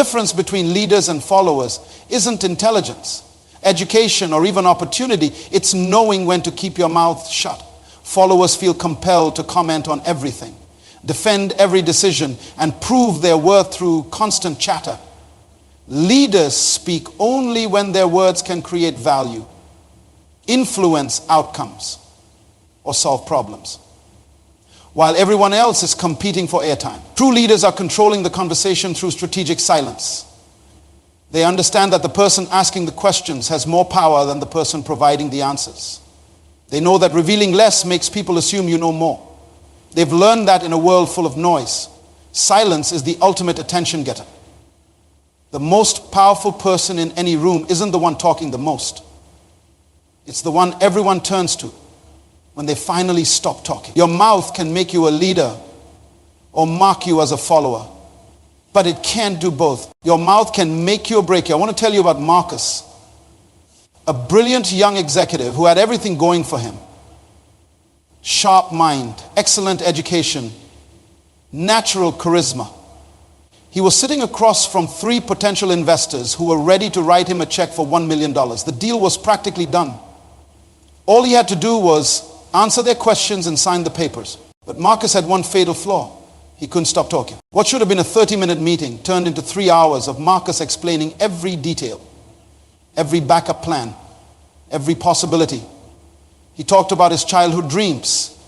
difference between leaders and followers isn't intelligence, education, or even opportunity. It's knowing when to keep your mouth shut. Followers feel compelled to comment on everything, defend every decision, and prove their worth through constant chatter. Leaders speak only when their words can create value, influence outcomes, or solve problems, while everyone else is competing for airtime. True leaders are controlling the conversation through strategic silence. They understand that the person asking the questions has more power than the person providing the answers. They know that revealing less makes people assume you know more. They've learned that in a world full of noise, silence is the ultimate attention getter. The most powerful person in any room isn't the one talking the most. It's the one everyone turns to when they finally stop talking. Your mouth can make you a leader or mark you as a follower, but it can't do both. Your mouth can make you or break you. I want to tell you about Marcus, a brilliant young executive who had everything going for him. Sharp mind, excellent education, natural charisma. He was sitting across from 3 potential investors who were ready to write him a check for $1 million. The deal was practically done. All he had to do was answer their questions and sign the papers. But Marcus had one fatal flaw. He couldn't stop talking. What should have been a 30-minute meeting turned into 3 hours of Marcus explaining every detail, every backup plan, every possibility. He talked about his childhood dreams,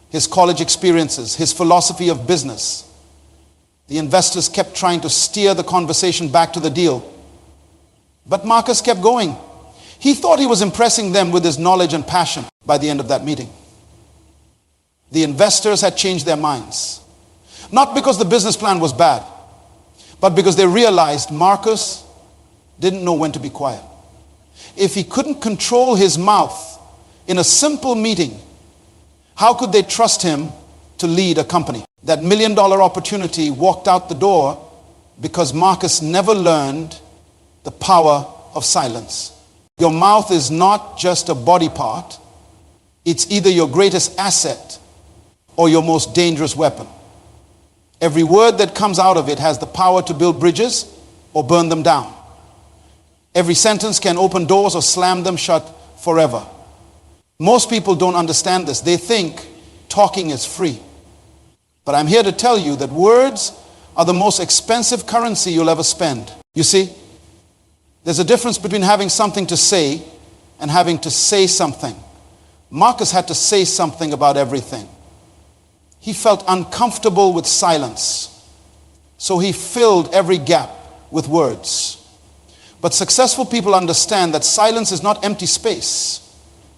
his college experiences, his philosophy of business. The investors kept trying to steer the conversation back to the deal. But Marcus kept going. He thought he was impressing them with his knowledge and passion. By the end of that meeting, the investors had changed their minds. Not because the business plan was bad, but because they realized Marcus didn't know when to be quiet. If he couldn't control his mouth in a simple meeting, how could they trust him to lead a company? That $1 million opportunity walked out the door because Marcus never learned the power of silence. Your mouth is not just a body part. It's either your greatest asset or your most dangerous weapon. Every word that comes out of it has the power to build bridges or burn them down. Every sentence can open doors or slam them shut forever. Most people don't understand this. They think talking is free. But I'm here to tell you that words are the most expensive currency you'll ever spend. You see, there's a difference between having something to say and having to say something. Marcus had to say something about everything. He felt uncomfortable with silence, so he filled every gap with words. But successful people understand that silence is not empty space.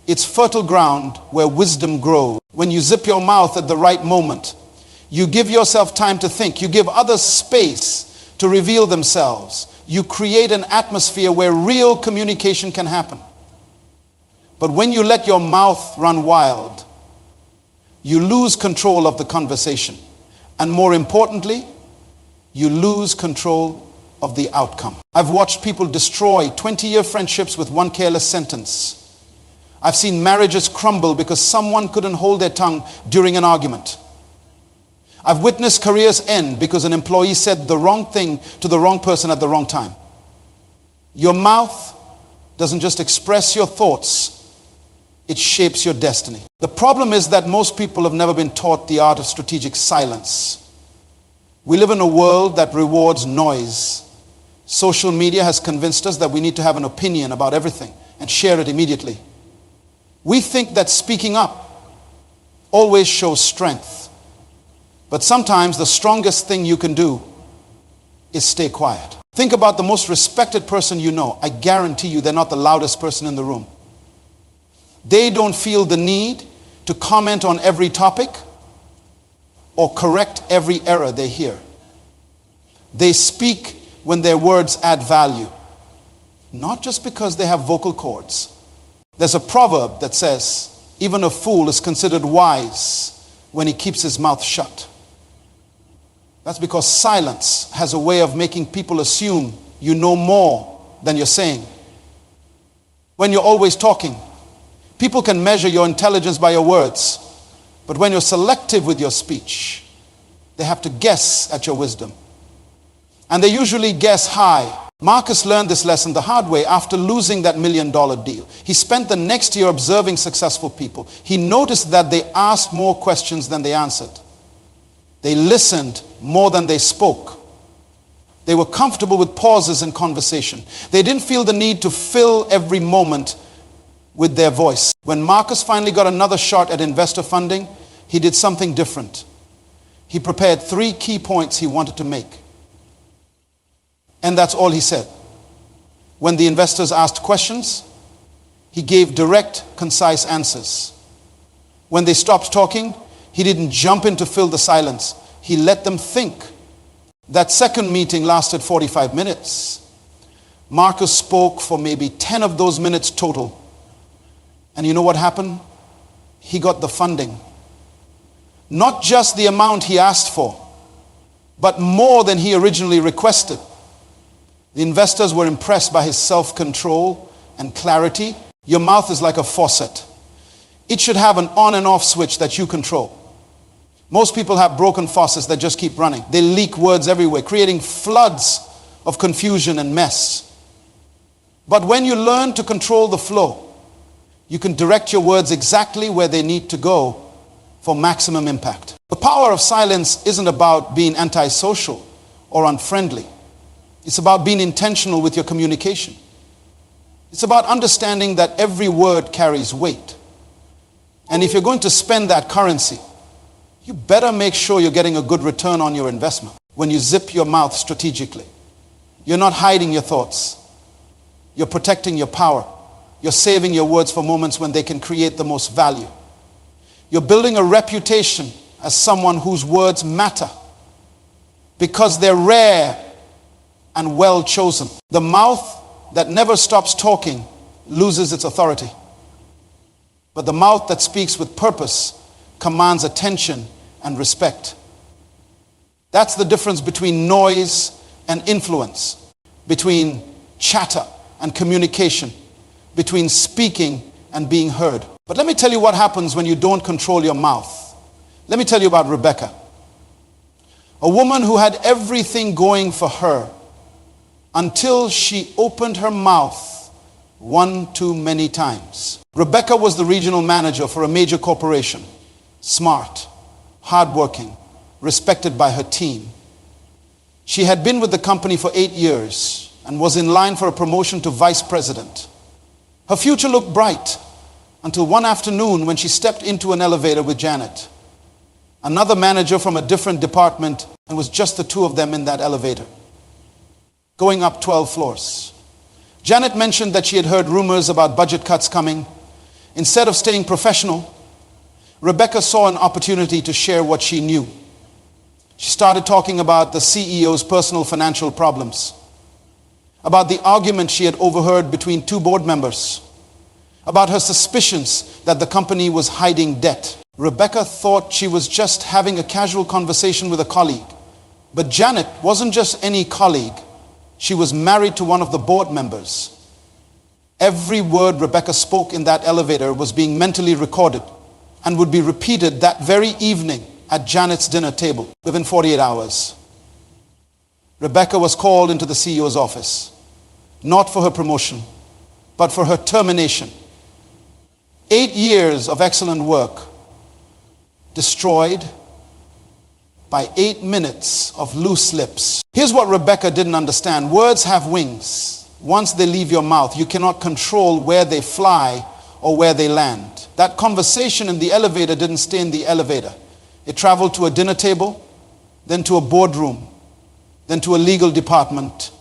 It's fertile ground where wisdom grows. When you zip your mouth at the right moment, you give yourself time to think. You give others space to reveal themselves. You create an atmosphere where real communication can happen. But when you let your mouth run wild, you lose control of the conversation. And more importantly, you lose control of the outcome. I've watched people destroy 20-year friendships with one careless sentence. I've seen marriages crumble because someone couldn't hold their tongue during an argument. I've witnessed careers end because an employee said the wrong thing to the wrong person at the wrong time. Your mouth doesn't just express your thoughts, it shapes your destiny. The problem is that most people have never been taught the art of strategic silence. We live in a world that rewards noise. Social media has convinced us that we need to have an opinion about everything and share it immediately. We think that speaking up always shows strength. But sometimes the strongest thing you can do is stay quiet. Think about the most respected person you know. I guarantee you they're not the loudest person in the room. They don't feel the need to comment on every topic or correct every error they hear. They speak when their words add value, not just because they have vocal cords. There's a proverb that says, even a fool is considered wise when he keeps his mouth shut. That's because silence has a way of making people assume you know more than you're saying. When you're always talking, people can measure your intelligence by your words. But when you're selective with your speech, they have to guess at your wisdom. And they usually guess high. Marcus learned this lesson the hard way after losing that $1 million deal. He spent the next year observing successful people. He noticed that they asked more questions than they answered. They listened more than they spoke. They were comfortable with pauses in conversation. They didn't feel the need to fill every moment with their voice. When Marcus finally got another shot at investor funding, he did something different. He prepared 3 key points he wanted to make. And that's all he said. When the investors asked questions, he gave direct, concise answers. When they stopped talking, he didn't jump in to fill the silence. He let them think. That second meeting lasted 45 minutes. Marcus spoke for maybe 10 of those minutes total. And you know what happened? He got the funding. Not just the amount he asked for, but more than he originally requested. The investors were impressed by his self-control and clarity. Your mouth is like a faucet. It should have an on and off switch that you control. Most people have broken faucets that just keep running. They leak words everywhere, creating floods of confusion and mess. But when you learn to control the flow, you can direct your words exactly where they need to go for maximum impact. The power of silence isn't about being antisocial or unfriendly. It's about being intentional with your communication. It's about understanding that every word carries weight. And if you're going to spend that currency, you better make sure you're getting a good return on your investment. When you zip your mouth strategically, you're not hiding your thoughts. You're protecting your power. You're saving your words for moments when they can create the most value. You're building a reputation as someone whose words matter because they're rare and well chosen. The mouth that never stops talking loses its authority. But the mouth that speaks with purpose commands attention and respect. That's the difference between noise and influence, between chatter and communication, between speaking and being heard. But let me tell you what happens when you don't control your mouth. Let me tell you about Rebecca, a woman who had everything going for her until she opened her mouth one too many times. Rebecca was the regional manager for a major corporation. Smart, hardworking, respected by her team. She had been with the company for 8 years and was in line for a promotion to vice president. Her future looked bright until one afternoon when she stepped into an elevator with Janet, another manager from a different department, and was just the two of them in that elevator, going up 12 floors. Janet mentioned that she had heard rumors about budget cuts coming. Instead of staying professional, Rebecca saw an opportunity to share what she knew. She started talking about the CEO's personal financial problems, about the argument she had overheard between 2 board members, about her suspicions that the company was hiding debt. Rebecca thought she was just having a casual conversation with a colleague. But Janet wasn't just any colleague. She was married to one of the board members. Every word Rebecca spoke in that elevator was being mentally recorded and would be repeated that very evening at Janet's dinner table within 48 hours. Rebecca was called into the CEO's office, not for her promotion, but for her termination. 8 years of excellent work destroyed by 8 minutes of loose lips. Here's what Rebecca didn't understand. Words have wings. Once they leave your mouth, you cannot control where they fly or where they land. That conversation in the elevator didn't stay in the elevator. It traveled to a dinner table, then to a boardroom, then to a legal department.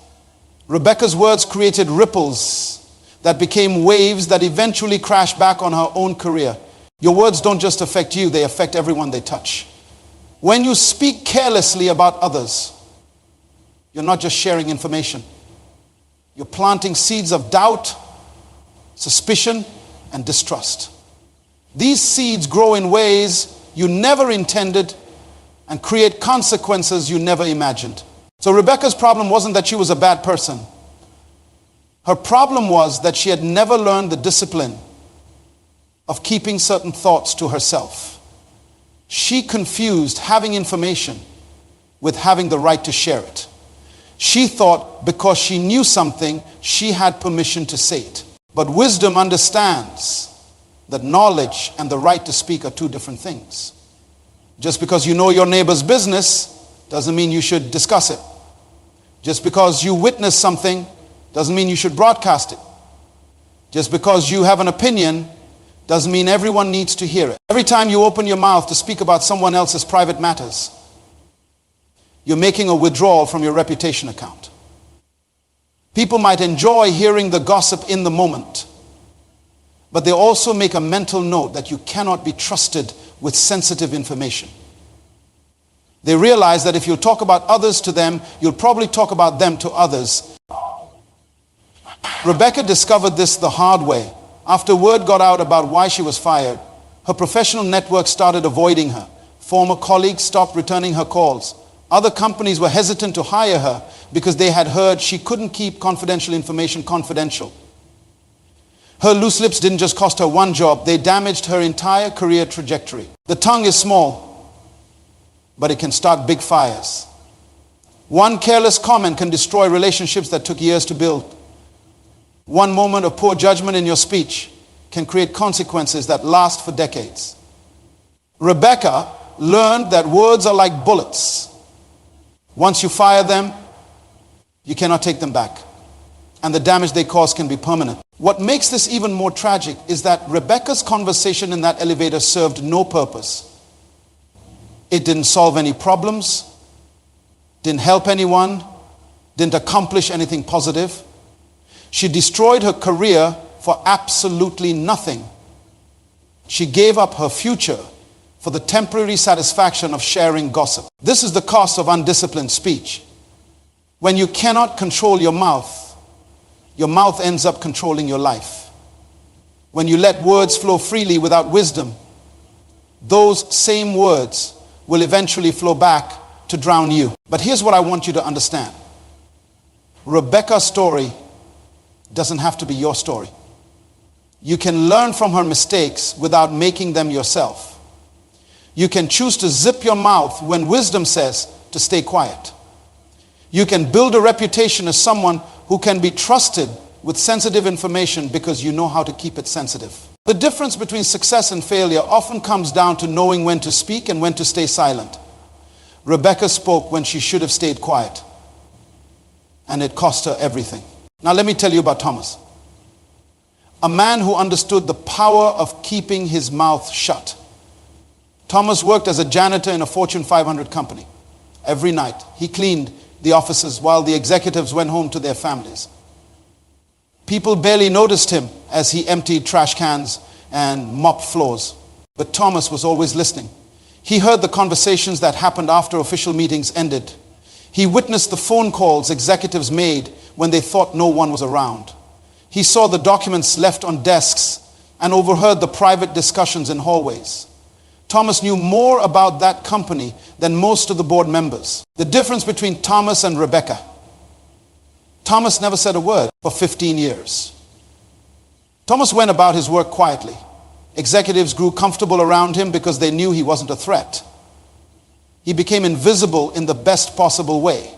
Rebecca's words created ripples that became waves that eventually crashed back on her own career. Your words don't just affect you, they affect everyone they touch. When you speak carelessly about others, you're not just sharing information. You're planting seeds of doubt, suspicion, and distrust. These seeds grow in ways you never intended and create consequences you never imagined. So Rebecca's problem wasn't that she was a bad person. Her problem was that she had never learned the discipline of keeping certain thoughts to herself. She confused having information with having the right to share it. She thought because she knew something, she had permission to say it. But wisdom understands that knowledge and the right to speak are two different things. Just because you know your neighbor's business doesn't mean you should discuss it. Just because you witness something doesn't mean you should broadcast it. Just because you have an opinion doesn't mean everyone needs to hear it. Every time you open your mouth to speak about someone else's private matters, you're making a withdrawal from your reputation account. People might enjoy hearing the gossip in the moment, but they also make a mental note that you cannot be trusted with sensitive information. They realize that if you talk about others to them, you'll probably talk about them to others. Rebecca discovered this the hard way. After word got out about why she was fired, her professional network started avoiding her. Former colleagues stopped returning her calls. Other companies were hesitant to hire her because they had heard she couldn't keep confidential information confidential. Her loose lips didn't just cost her one job, they damaged her entire career trajectory. The tongue is small, but it can start big fires. One careless comment can destroy relationships that took years to build. One moment of poor judgment in your speech can create consequences that last for decades. Rebecca learned that words are like bullets. Once you fire them, you cannot take them back. And the damage they cause can be permanent. What makes this even more tragic is that Rebecca's conversation in that elevator served no purpose. It didn't solve any problems, didn't help anyone, didn't accomplish anything positive. She destroyed her career for absolutely nothing. She gave up her future for the temporary satisfaction of sharing gossip. This is the cost of undisciplined speech. When you cannot control your mouth ends up controlling your life. When you let words flow freely without wisdom, those same words will eventually flow back to drown you. But here's what I want you to understand. Rebecca's story doesn't have to be your story. You can learn from her mistakes without making them yourself. You can choose to zip your mouth when wisdom says to stay quiet. You can build a reputation as someone who can be trusted with sensitive information because you know how to keep it sensitive. The difference between success and failure often comes down to knowing when to speak and when to stay silent. Rebecca spoke when she should have stayed quiet, and it cost her everything. Now let me tell you about Thomas. A man who understood the power of keeping his mouth shut. Thomas worked as a janitor in a Fortune 500 company. Every night, he cleaned the offices while the executives went home to their families. People barely noticed him as he emptied trash cans and mopped floors. But Thomas was always listening. He heard the conversations that happened after official meetings ended. He witnessed the phone calls executives made when they thought no one was around. He saw the documents left on desks and overheard the private discussions in hallways. Thomas knew more about that company than most of the board members. The difference between Thomas and Rebecca. Thomas never said a word for 15 years. Thomas went about his work quietly. Executives grew comfortable around him because they knew he wasn't a threat. He became invisible in the best possible way.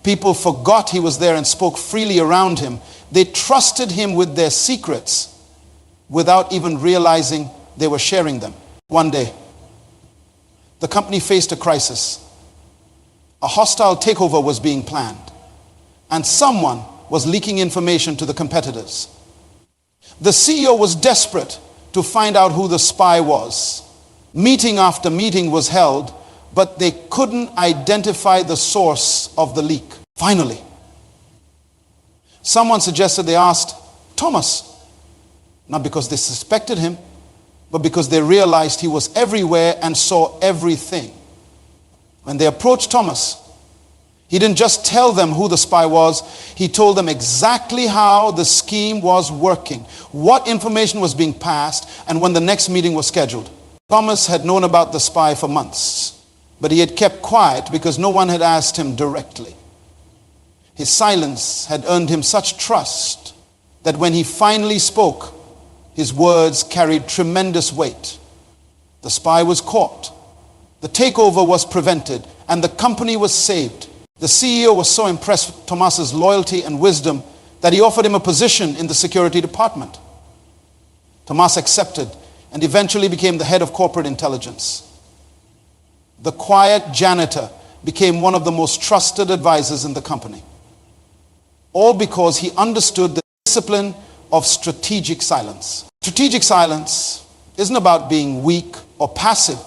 People forgot he was there and spoke freely around him. They trusted him with their secrets without even realizing they were sharing them. One day, the company faced a crisis. A hostile takeover was being planned, and someone was leaking information to the competitors. The CEO was desperate to find out who the spy was. Meeting after meeting was held, but they couldn't identify the source of the leak. Finally, someone suggested they asked Thomas, not because they suspected him, but because they realized he was everywhere and saw everything. When they approached Thomas, he didn't just tell them who the spy was, he told them exactly how the scheme was working, what information was being passed, and when the next meeting was scheduled. Thomas had known about the spy for months, but he had kept quiet because no one had asked him directly. His silence had earned him such trust that when he finally spoke, his words carried tremendous weight. The spy was caught, the takeover was prevented, and the company was saved. The CEO was so impressed with Thomas's loyalty and wisdom that he offered him a position in the security department. Thomas accepted and eventually became the head of corporate intelligence. The quiet janitor became one of the most trusted advisors in the company. All because he understood the discipline of strategic silence. Strategic silence isn't about being weak or passive.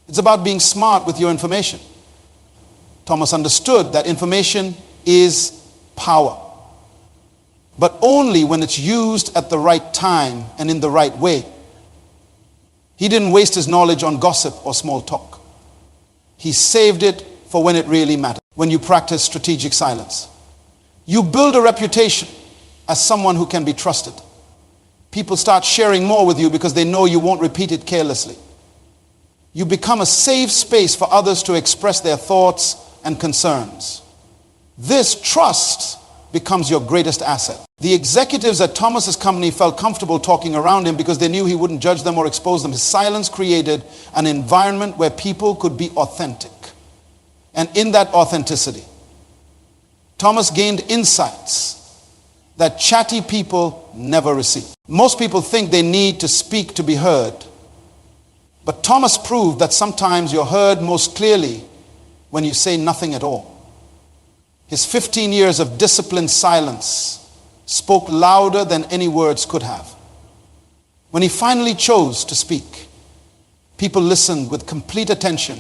It's about being smart with your information. Thomas understood that information is power, but only when it's used at the right time and in the right way. He didn't waste his knowledge on gossip or small talk. He saved it for when it really mattered. When you practice strategic silence, you build a reputation as someone who can be trusted. People start sharing more with you because they know you won't repeat it carelessly. You become a safe space for others to express their thoughts and concerns. This trust becomes your greatest asset. The executives at Thomas's company felt comfortable talking around him because they knew he wouldn't judge them or expose them. His silence created an environment where people could be authentic. And in that authenticity, Thomas gained insights that chatty people never receive. Most people think they need to speak to be heard. But Thomas proved that sometimes you're heard most clearly when you say nothing at all. His 15 years of disciplined silence spoke louder than any words could have. When he finally chose to speak, people listened with complete attention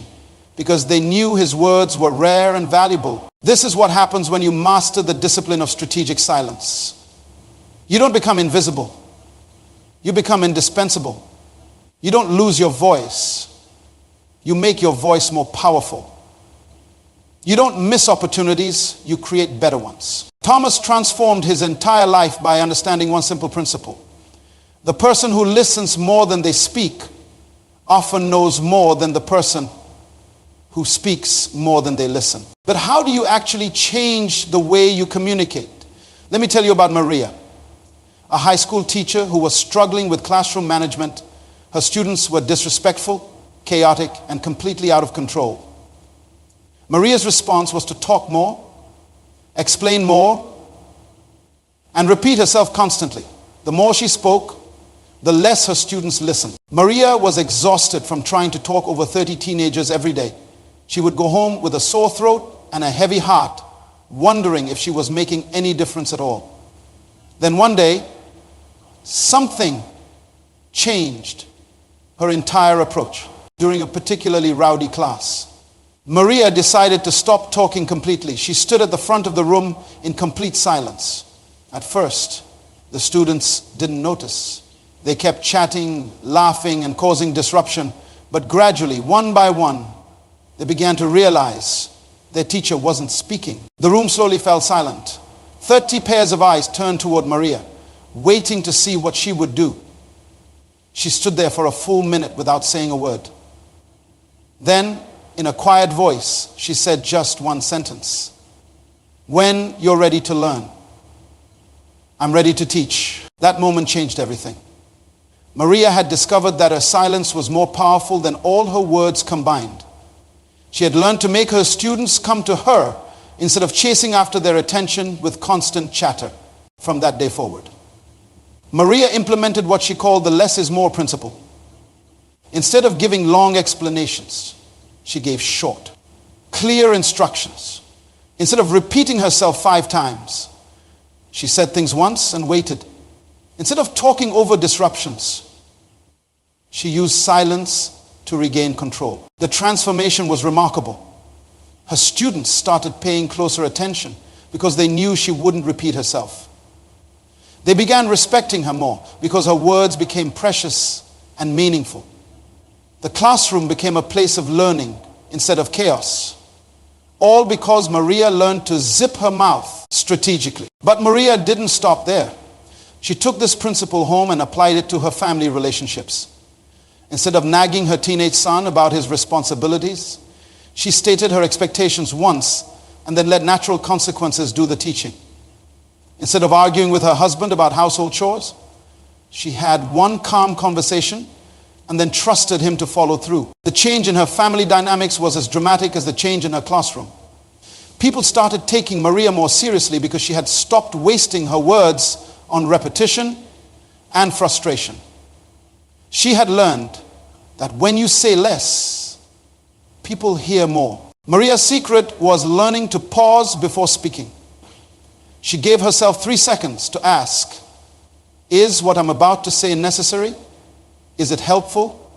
because they knew his words were rare and valuable. This is what happens when you master the discipline of strategic silence. You don't become invisible. You become indispensable. You don't lose your voice. You make your voice more powerful. You don't miss opportunities, you create better ones. Thomas transformed his entire life by understanding one simple principle. The person who listens more than they speak often knows more than the person who speaks more than they listen. But how do you actually change the way you communicate? Let me tell you about Maria, a high school teacher who was struggling with classroom management. Her students were disrespectful, chaotic, and completely out of control. Maria's response was to talk more, explain more, and repeat herself constantly. The more she spoke, the less her students listened. Maria was exhausted from trying to talk over 30 teenagers every day. She would go home with a sore throat and a heavy heart, wondering if she was making any difference at all. Then one day, something changed her entire approach during a particularly rowdy class. Maria decided to stop talking completely. She stood at the front of the room in complete silence. At first, the students didn't notice. They kept chatting, laughing, and causing disruption. But gradually, one by one, they began to realize their teacher wasn't speaking. The room slowly fell silent. 30 pairs of eyes turned toward Maria, waiting to see what she would do. She stood there for a full minute without saying a word. Then, in a quiet voice, she said just one sentence. When you're ready to learn, I'm ready to teach. That moment changed everything. Maria had discovered that her silence was more powerful than all her words combined. She had learned to make her students come to her instead of chasing after their attention with constant chatter. From that day forward, Maria implemented what she called the less is more principle. Instead of giving long explanations, she gave short, clear instructions. Instead of repeating herself 5 times, she said things once and waited. Instead of talking over disruptions, she used silence to regain control. The transformation was remarkable. Her students started paying closer attention because they knew she wouldn't repeat herself. They began respecting her more because her words became precious and meaningful. The classroom became a place of learning instead of chaos. All because Maria learned to zip her mouth strategically. But Maria didn't stop there. She took this principle home and applied it to her family relationships. Instead of nagging her teenage son about his responsibilities, she stated her expectations once and then let natural consequences do the teaching. Instead of arguing with her husband about household chores, she had one calm conversation and then trusted him to follow through. The change in her family dynamics was as dramatic as the change in her classroom. People started taking Maria more seriously because she had stopped wasting her words on repetition and frustration. She had learned that when you say less, people hear more. Maria's secret was learning to pause before speaking. She gave herself 3 seconds to ask, is what I'm about to say necessary? Is it helpful?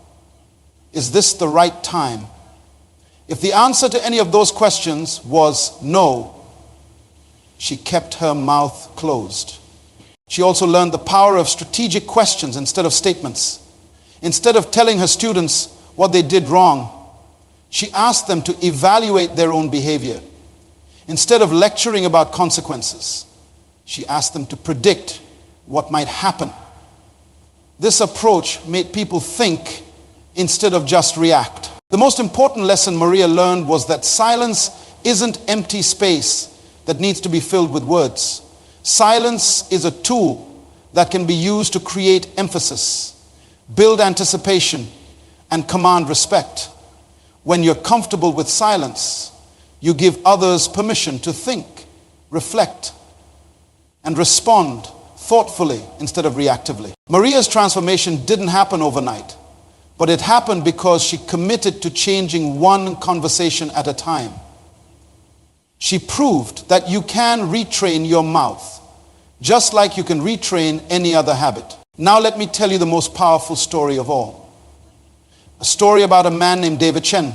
Is this the right time? If the answer to any of those questions was no, she kept her mouth closed. She also learned the power of strategic questions instead of statements. Instead of telling her students what they did wrong, she asked them to evaluate their own behavior. Instead of lecturing about consequences, she asked them to predict what might happen. This approach made people think instead of just react. The most important lesson Maria learned was that silence isn't empty space that needs to be filled with words. Silence is a tool that can be used to create emphasis, build anticipation, and command respect. When you're comfortable with silence, you give others permission to think, reflect, and respond thoughtfully instead of reactively. Maria's transformation didn't happen overnight, but it happened because she committed to changing one conversation at a time. She proved that you can retrain your mouth, just like you can retrain any other habit. Now let me tell you the most powerful story of all. A story about a man named David Chen,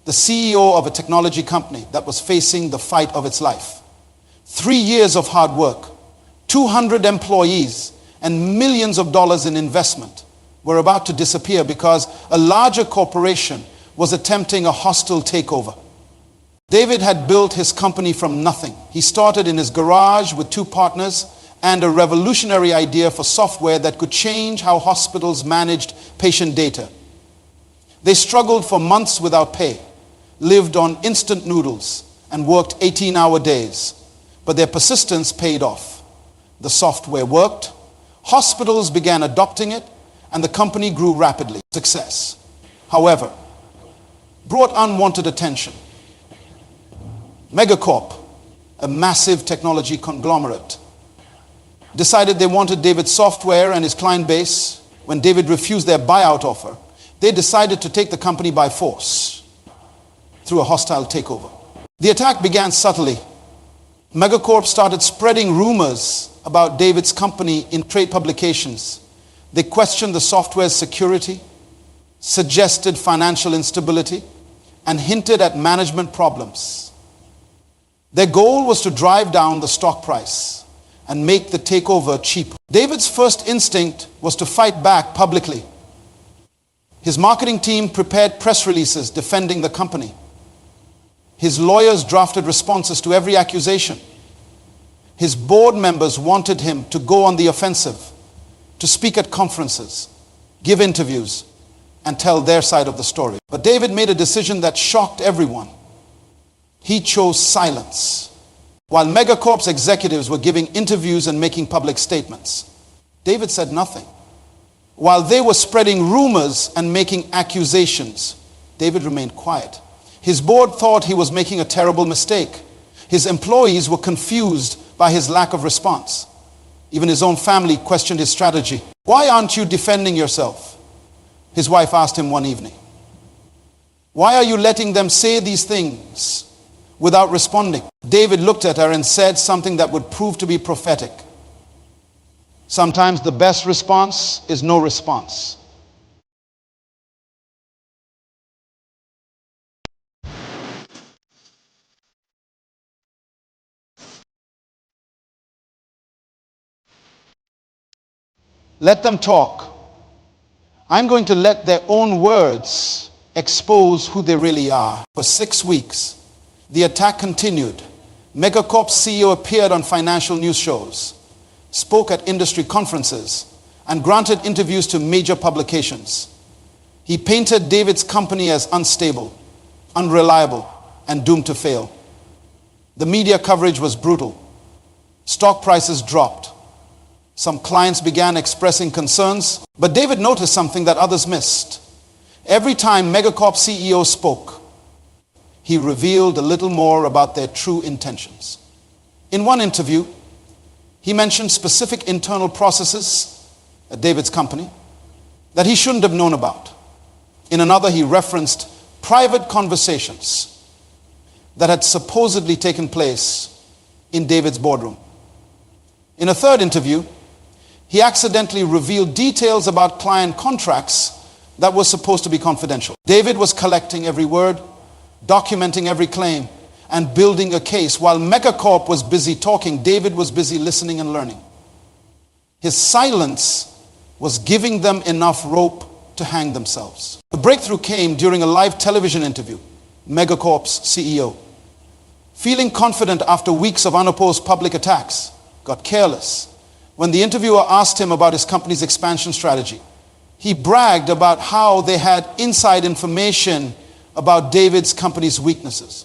the CEO of a technology company that was facing the fight of its life. 3 years of hard work, 200 employees, and millions of dollars in investment were about to disappear because a larger corporation was attempting a hostile takeover. David had built his company from nothing. He started in his garage with 2 partners and a revolutionary idea for software that could change how hospitals managed patient data. They struggled for months without pay, lived on instant noodles, and worked 18-hour days. But their persistence paid off. The software worked, hospitals began adopting it, and the company grew rapidly. Success, however, brought unwanted attention. Megacorp, a massive technology conglomerate, decided they wanted David's software and his client base. When David refused their buyout offer, they decided to take the company by force through a hostile takeover. The attack began subtly. Megacorp started spreading rumors about David's company in trade publications. They questioned the software's security, suggested financial instability, and hinted at management problems. Their goal was to drive down the stock price and make the takeover cheap. David's first instinct was to fight back publicly. His marketing team prepared press releases defending the company. His lawyers drafted responses to every accusation. His board members wanted him to go on the offensive, to speak at conferences, give interviews, and tell their side of the story. But David made a decision that shocked everyone. He chose silence. While Megacorp's executives were giving interviews and making public statements, David said nothing. While they were spreading rumors and making accusations, David remained quiet. His board thought he was making a terrible mistake. His employees were confused by his lack of response. Even his own family questioned his strategy. "Why aren't you defending yourself?" his wife asked him one evening. "Why are you letting them say these things without responding?" David looked at her and said something that would prove to be prophetic. Sometimes the best response is no response. Let them talk. I'm going to let their own words expose who they really are. For 6 weeks, the attack continued. Megacorp's CEO appeared on financial news shows, spoke at industry conferences, and granted interviews to major publications. He painted David's company as unstable, unreliable, and doomed to fail. The media coverage was brutal. Stock prices dropped. Some clients began expressing concerns, but David noticed something that others missed. Every time Megacorp CEO spoke, he revealed a little more about their true intentions. In one interview, he mentioned specific internal processes at David's company that he shouldn't have known about. In another, he referenced private conversations that had supposedly taken place in David's boardroom. In a third interview, he accidentally revealed details about client contracts that were supposed to be confidential. David was collecting every word, documenting every claim, and building a case. While Megacorp was busy talking, David was busy listening and learning. His silence was giving them enough rope to hang themselves. The breakthrough came during a live television interview. Megacorp's CEO, feeling confident after weeks of unopposed public attacks, got careless. When the interviewer asked him about his company's expansion strategy, he bragged about how they had inside information about David's company's weaknesses.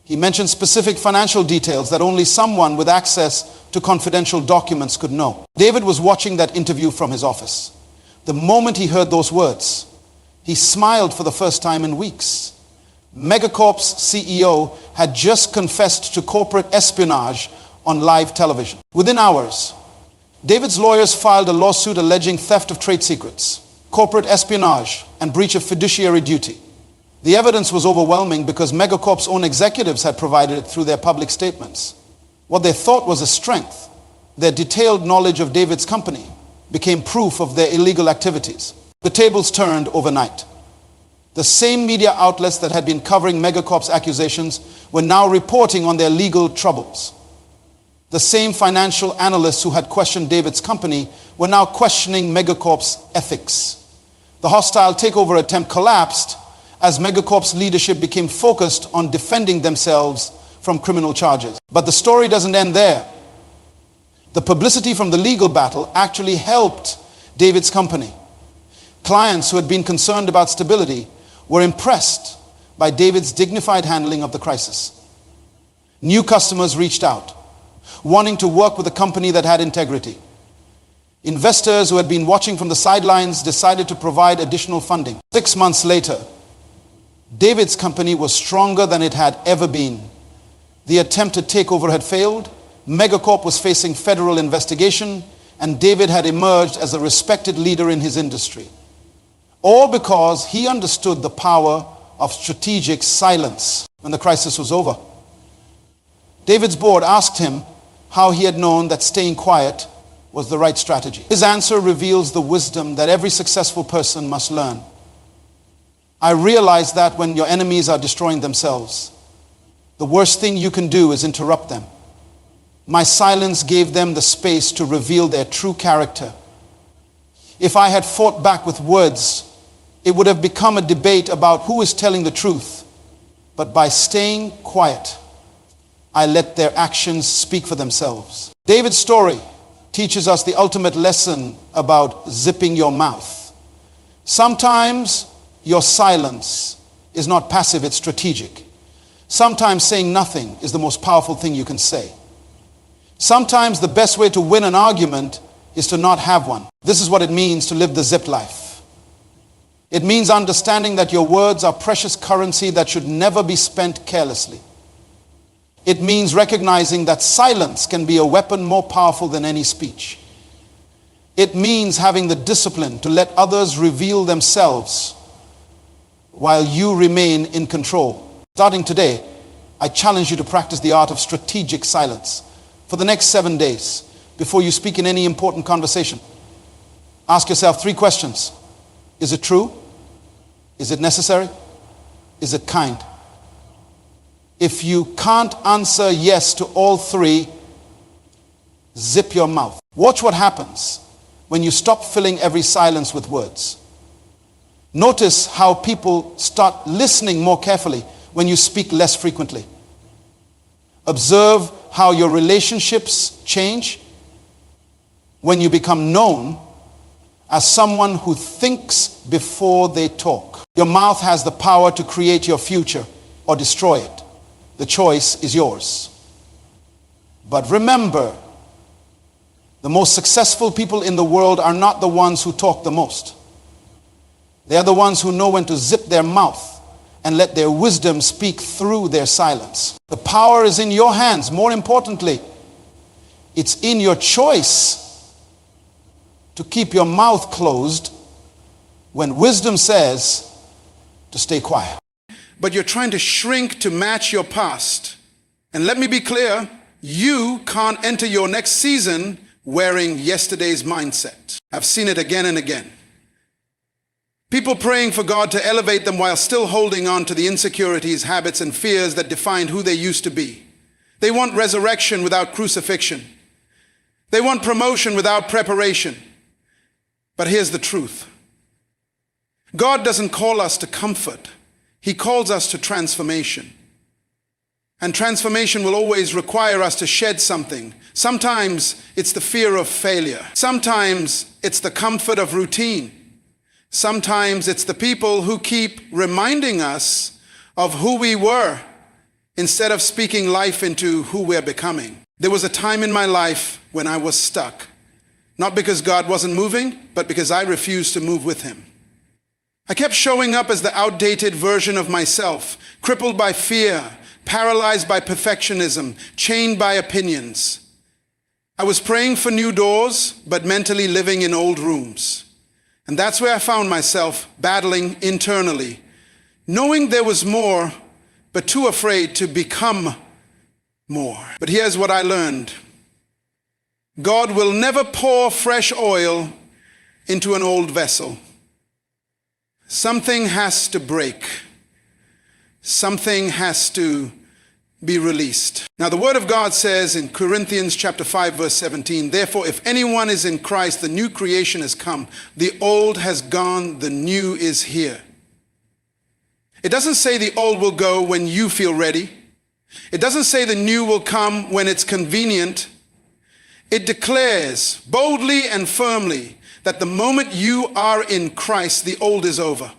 He mentioned specific financial details that only someone with access to confidential documents could know. David was watching that interview from his office. The moment he heard those words, he smiled for the first time in weeks. Megacorp's CEO had just confessed to corporate espionage on live television. Within hours, David's lawyers filed a lawsuit alleging theft of trade secrets, corporate espionage, and breach of fiduciary duty. The evidence was overwhelming because Megacorp's own executives had provided it through their public statements. What they thought was a strength, their detailed knowledge of David's company, became proof of their illegal activities. The tables turned overnight. The same media outlets that had been covering Megacorp's accusations were now reporting on their legal troubles. The same financial analysts who had questioned David's company were now questioning Megacorp's ethics. The hostile takeover attempt collapsed as Megacorp's leadership became focused on defending themselves from criminal charges. But the story doesn't end there. The publicity from the legal battle actually helped David's company. Clients who had been concerned about stability were impressed by David's dignified handling of the crisis. New customers reached out, wanting to work with a company that had integrity. Investors who had been watching from the sidelines decided to provide additional funding. 6 months later, David's company was stronger than it had ever been. The attempted takeover had failed, Megacorp was facing federal investigation, and David had emerged as a respected leader in his industry. All because he understood the power of strategic silence. When the crisis was over, David's board asked him how he had known that staying quiet was the right strategy. His answer reveals the wisdom that every successful person must learn. I realize that when your enemies are destroying themselves, the worst thing you can do is interrupt them. My silence gave them the space to reveal their true character. If I had fought back with words, it would have become a debate about who is telling the truth. But by staying quiet, I let their actions speak for themselves. David's story teaches us the ultimate lesson about zipping your mouth. Sometimes your silence is not passive, it's strategic. Sometimes saying nothing is the most powerful thing you can say. Sometimes the best way to win an argument is to not have one. This is what it means to live the zip life. It means understanding that your words are precious currency that should never be spent carelessly. It means recognizing that silence can be a weapon more powerful than any speech. It means having the discipline to let others reveal themselves while you remain in control. Starting today, I challenge you to practice the art of strategic silence for the next 7 days before you speak in any important conversation. Ask yourself 3 questions. Is it true? Is it necessary? Is it kind? If you can't answer yes to all 3, zip your mouth. Watch what happens when you stop filling every silence with words. Notice how people start listening more carefully when you speak less frequently. Observe how your relationships change when you become known as someone who thinks before they talk. Your mouth has the power to create your future or destroy it. The choice is yours. But remember, the most successful people in the world are not the ones who talk the most. They are the ones who know when to zip their mouth and let their wisdom speak through their silence. The power is in your hands. More importantly, it's in your choice to keep your mouth closed when wisdom says to stay quiet. But you're trying to shrink to match your past. And let me be clear, you can't enter your next season wearing yesterday's mindset. I've seen it again and again. People praying for God to elevate them while still holding on to the insecurities, habits, and fears that defined who they used to be. They want resurrection without crucifixion. They want promotion without preparation. But here's the truth. God doesn't call us to comfort. He calls us to transformation. And transformation will always require us to shed something. Sometimes it's the fear of failure. Sometimes it's the comfort of routine. Sometimes it's the people who keep reminding us of who we were instead of speaking life into who we're becoming. There was a time in my life when I was stuck, not because God wasn't moving, but because I refused to move with him. I kept showing up as the outdated version of myself, crippled by fear, paralyzed by perfectionism, chained by opinions. I was praying for new doors, but mentally living in old rooms. And that's where I found myself battling internally, knowing there was more, but too afraid to become more. But here's what I learned. God will never pour fresh oil into an old vessel. Something has to break. Something has to be released. Now the word of God says in Corinthians chapter 5 verse 17, therefore if anyone is in Christ, the new creation has come. The old has gone, the new is here. It doesn't say the old will go when you feel ready. It doesn't say the new will come when it's convenient. It declares boldly and firmly that the moment you are in Christ, the old is over.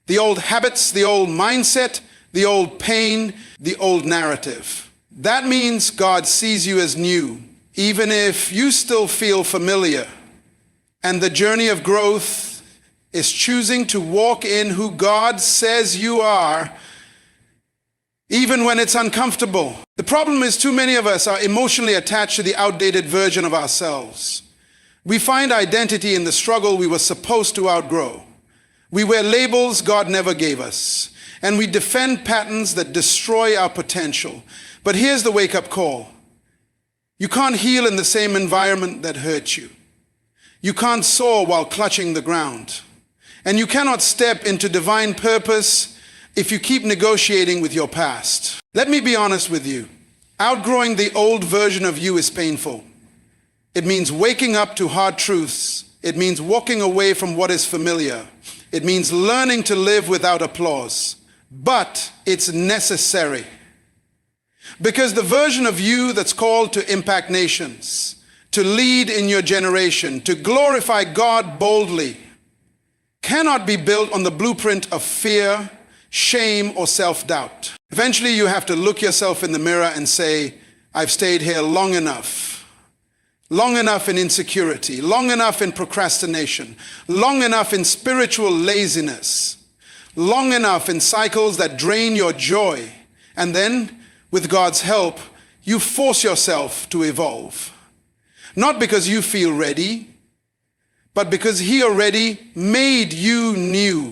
The old habits, the old mindset, the old pain, the old narrative. That means God sees you as new, even if you still feel familiar. And the journey of growth is choosing to walk in who God says you are, even when it's uncomfortable. The problem is too many of us are emotionally attached to the outdated version of ourselves. We find identity in the struggle we were supposed to outgrow. We wear labels God never gave us. And we defend patterns that destroy our potential. But here's the wake-up call. You can't heal in the same environment that hurt you. You can't soar while clutching the ground. And you cannot step into divine purpose if you keep negotiating with your past. Let me be honest with you. Outgrowing the old version of you is painful. It means waking up to hard truths. It means walking away from what is familiar. It means learning to live without applause. But it's necessary. Because the version of you that's called to impact nations, to lead in your generation, to glorify God boldly, cannot be built on the blueprint of fear, shame, or self-doubt. Eventually you have to look yourself in the mirror and say, I've stayed here long enough. Long enough in insecurity, long enough in procrastination, long enough in spiritual laziness, long enough in cycles that drain your joy. And then, with God's help, you force yourself to evolve. Not because you feel ready, but because He already made you new.